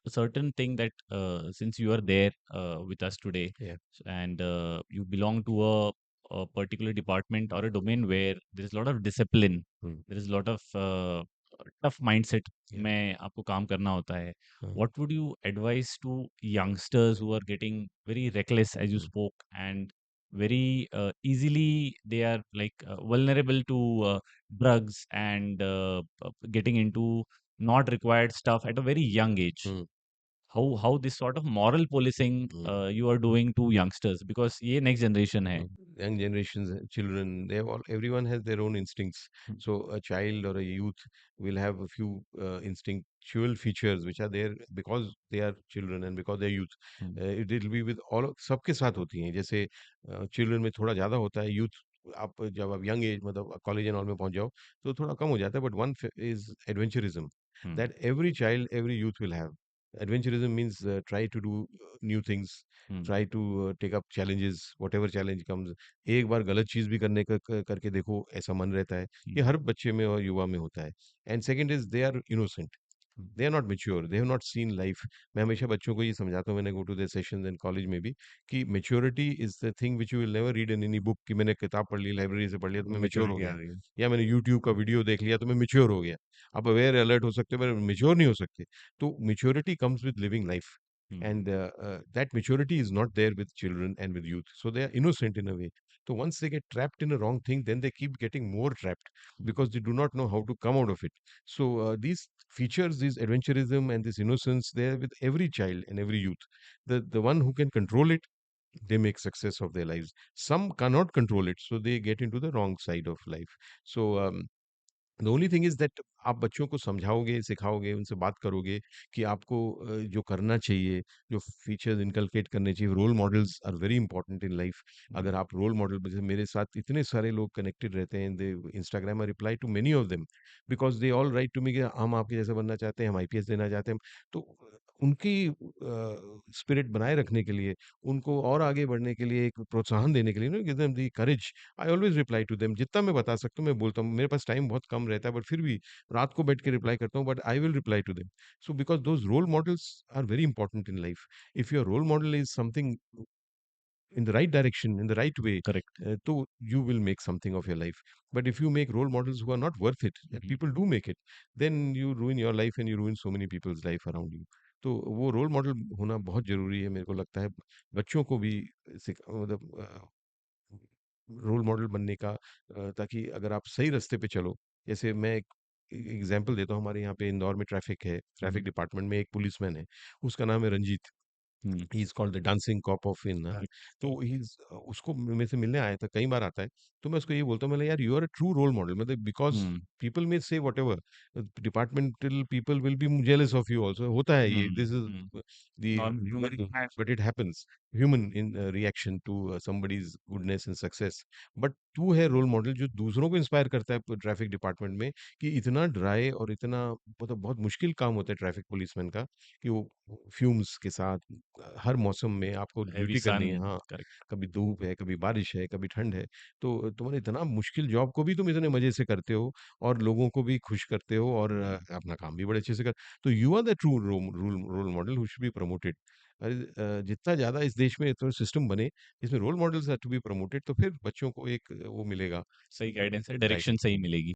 a certain thing that since you are there with us today, Yeah. and you belong to a particular department or a domain where there is a lot of discipline, Mm. there is a lot of tough mindset Yeah. में आपको काम करना होता है. हाँ. What would you advise to youngsters who are getting very reckless, as you Mm. spoke, and very easily they are like vulnerable to drugs and getting into not required stuff at a very young age? Mm. How this sort of moral policing Mm. you are doing to youngsters, because ये next generation है. Mm. Young generations, children, they have all, everyone has their own instincts. Hmm. So a child or a youth will have a few instinctual features which are there because they are children and because they are youth. Hmm. It will be with all, सबके साथ होती हैं. जैसे children में थोड़ा ज़्यादा होता है, यूथ आप जब आप यंग एज मतलब कॉलेज एंड ऑल में पहुंच जाओ तो थोड़ा कम हो जाता है. But one is adventurism Hmm. That every child every youth will have. Adventurism means try to do new things, Hmm. try to take up challenges, whatever challenge comes. एक बार गलत चीज भी करके देखो, ऐसा मन रहता है. Hmm. ये हर बच्चे में और युवा में होता है. And second is they are innocent. Hmm. They are not mature, they have not seen life. मैं हमेशा बच्चों को ये समझाता हूँ, मैंने go to the sessions in college में भी, कि maturity is the thing which you will never read in any book, कि मैंने किताब पढ़ ली, लाइब्रेरी से पढ़ लिया तो मैं मेच्योर हो मैच्योरिटी आ गया, गई. या मैंने यूट्यूब का वीडियो देख लिया तो मैं मेच्योर हो गया. आप अवेयर अलर्ट हो सकते हो पर मेच्योर नहीं हो सकते. तो maturity comes with living life. Hmm. And that maturity is not there with children and with youth, so they are innocent in a way. So once they get trapped in a wrong thing, then they keep getting more trapped Hmm. because they do not know how to come out of it. So these features, this adventurism and this innocence, they're with every child and every youth. The one who can control it, they make success of their lives. Some cannot control it, so they get into the wrong side of life. So the only thing is that आप बच्चों को समझाओगे, सिखाओगे, उनसे बात करोगे कि आपको जो करना चाहिए, जो फीचर्स इनकलकेट करने चाहिए. Role models are very important in life. Hmm. अगर आप रोल मॉडल, जैसे मेरे साथ इतने सारे लोग कनेक्टेड रहते हैं, they Instagram, I reply to many of them because they all write to me कि हम आपके जैसा बनना चाहते हैं, हम आईपीएस देना चाहते हैं. तो उनकी स्पिरिट बनाए रखने के लिए, उनको और आगे बढ़ने के लिए, एक प्रोत्साहन देने के लिए, ना, give them the courage. I always reply to them, जितना मैं बता सकता हूँ मैं बोलता हूँ. मेरे पास टाइम बहुत कम रहता है बट फिर भी रात को बैठ के रिप्लाई करता हूँ, but I will reply to them. So because those role models are very important in life. If your role model is something in the right direction, in the right way, Correct. so you will make something of your life. But if you make role models who are not worth it, and Hmm. people do make it, then you ruin your life and you ruin so many people's life around you. तो वो role model होना बहुत जरूरी है, मेरे को लगता है. बच्चों को भी मतलब रोल मॉडल बनने का, ताकि अगर आप सही रास्ते पे चलो. जैसे मैं एक एग्जांपल देता हूँ. हमारे यहाँ पे इंदौर में ट्रैफिक है, Hmm. ट्रैफिक डिपार्टमेंट में एक पुलिसमैन है, उसका नाम है Ranjit. Hmm. He is called the dancing cop of in. Correct. तो ही उसको मेरे से मिलने आया था, कई बार आता है. तो मैं उसको ये बोलता हूँ, मैं यार you are a true role model, मतलब बिकॉज Hmm. पीपल में से whatever, departmental people will be jealous of you also. होता है ये, Hmm. This Hmm. Is the Normal human being. But it happens, human in reaction to somebody's goodness and success. But तू है role model जो दूसरों को inspire करता है ट्रैफिक डिपार्टमेंट में, कि इतना ड्राई और इतना मतलब बहुत मुश्किल काम होता है ट्रैफिक पुलिसमैन का, कि वो फ्यूम्स के साथ हर मौसम में आपको Heavy ड्यूटी करनी है. sun. हाँ, Correct. कभी धूप है, कभी बारिश है, कभी ठंड है. तो तुम्हारा इतना मुश्किल जॉब को भी तुम इतने मज़े से करते हो और लोगों को भी खुश करते हो और अपना काम भी बड़े अच्छे से कर. तो you are the true role model who should be promoted. जितना ज़्यादा इस देश में तो सिस्टम बने जिसमें role models are to be promoted, तो फिर बच्चों को एक वो मिलेगा. सही गाइडेंस है, राइट. डायरेक्शन सही मिलेगी.